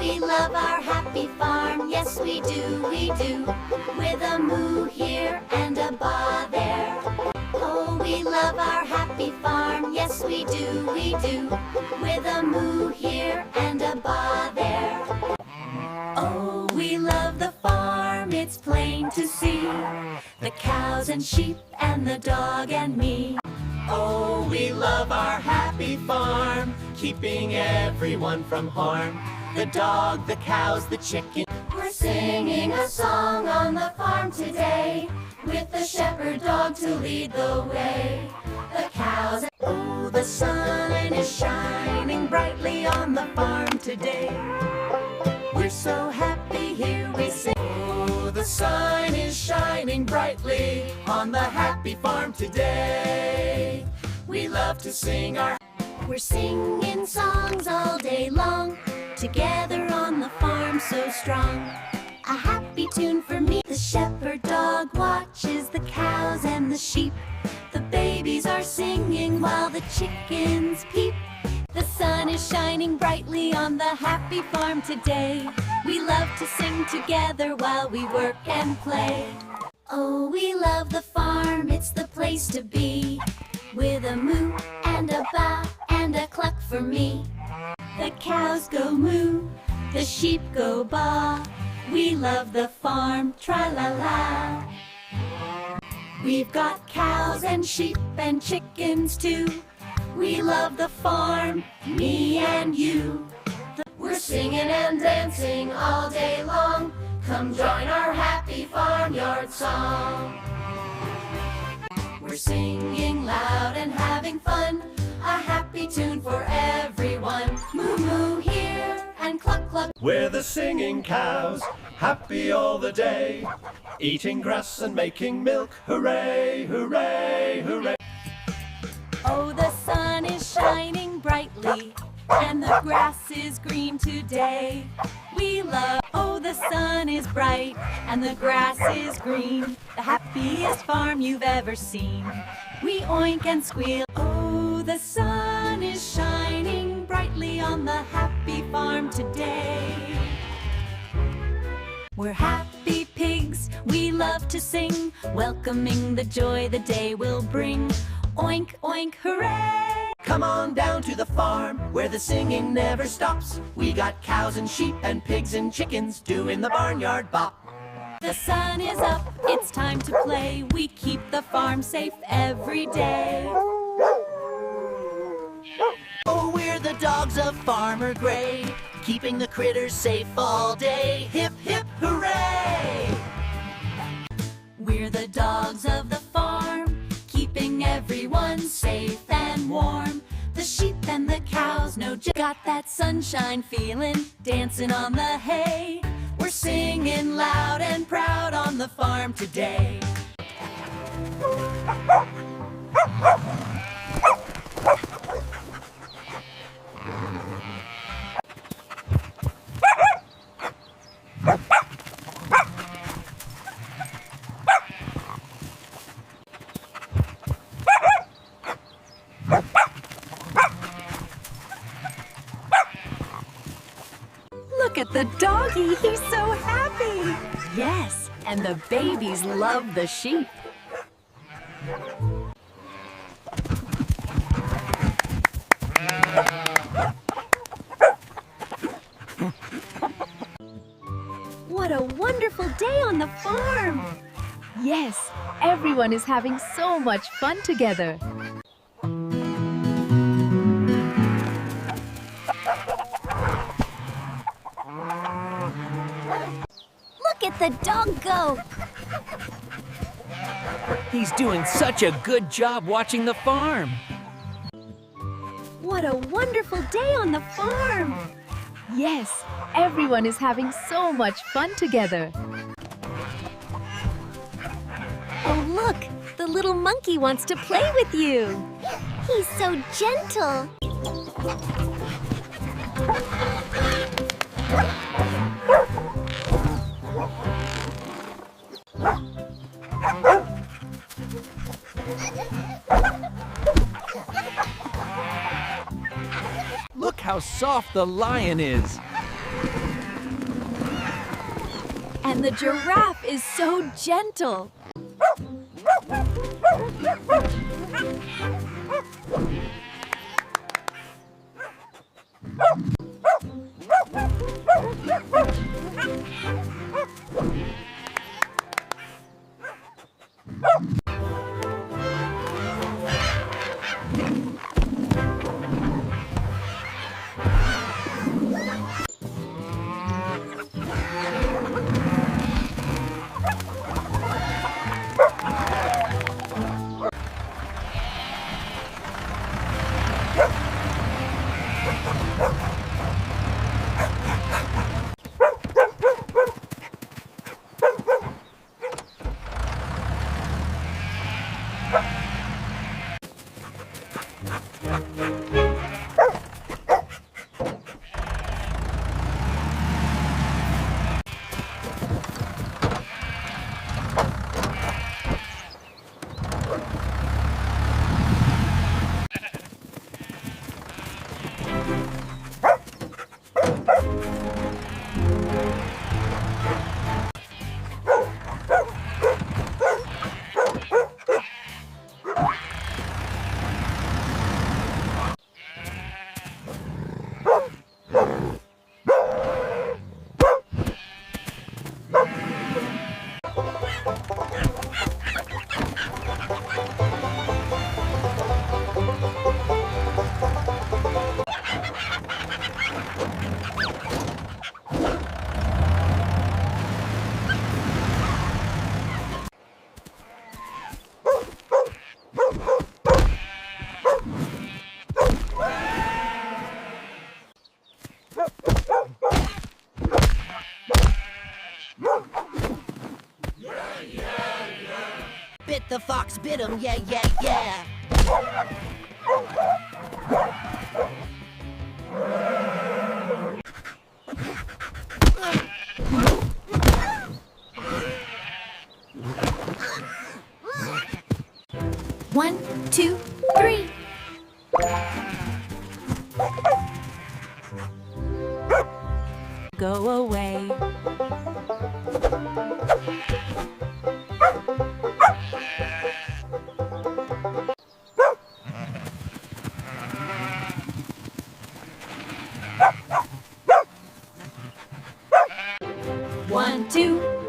we love our happy farm, yes we do, with a moo here and a ba there. Oh, we love our happy farm, yes we do, with a moo here and a ba there. Oh, we love the farm, it's plain to see, the cows and sheep and the dog and me. Oh, we love our happy farm, keeping everyone from harm. The dog, the cows, the chicken. We're singing a song on the farm today, with the shepherd dog to lead the way. The cows. Oh, the sun is shining brightly on the farm today. We're so happy here we sing. Oh, the sun is shining brightly on the happy farm today. We love to sing our. We're singing songs all day long, together on the farm so strong. A happy tune for me. The shepherd dog watches the cows and the sheep. The babies are singing while the chickens peep. The sun is shining brightly on the happy farm today. We love to sing together while we work and play. Oh, we love the farm, it's the place to be, with a moo and a ba and a cluck for me. The cows go moo, the sheep go ba. We love the farm, tra-la-la. We've got cows and sheep and chickens too. We love the farm, me and you. We're singing and dancing all day long. Come join our happy farmyard song. We're singing loud and having fun, a happy tune for everyone. Moo moo here and cluck cluck. We're the singing cows, happy all the day, eating grass and making milk. Hooray, hooray, hooray. Oh, the sun is shining brightly, and the grass is green today. We love, oh, the sun is bright, and the grass is green. The happiest farm you've ever seen. We oink and squeal. Oh, the sun is shining brightly on the happy farm today. We're happy pigs, we love to sing, welcoming the joy the day will bring. Oink, oink, hooray! Come on down to the farm where the singing never stops. We got cows and sheep and pigs and chickens doing the barnyard bop. The sun is up, it's time to play. We keep the farm safe every day. Oh, we're the dogs of Farmer Gray, keeping the critters safe all day. Hip, hip, hooray! We're the dogs of the farm, keeping everyone safe and warm. The sheep and the cows know got that sunshine feeling, dancing on the hay. We're singing loud and proud on the farm today. Look at the doggy, he's so happy! Yes, and the babies love the sheep. What a wonderful day on the farm! Yes, everyone is having so much fun together. Look at the dog go! He's doing such a good job watching the farm. What a wonderful day on the farm! Yes, everyone is having so much fun together. Oh, look! The little monkey wants to play with you! He's so gentle! Look how soft the lion is. And the giraffe is so gentle. Bit the fox, bit him, yeah, yeah, yeah. One, two, three. Go away. One, two,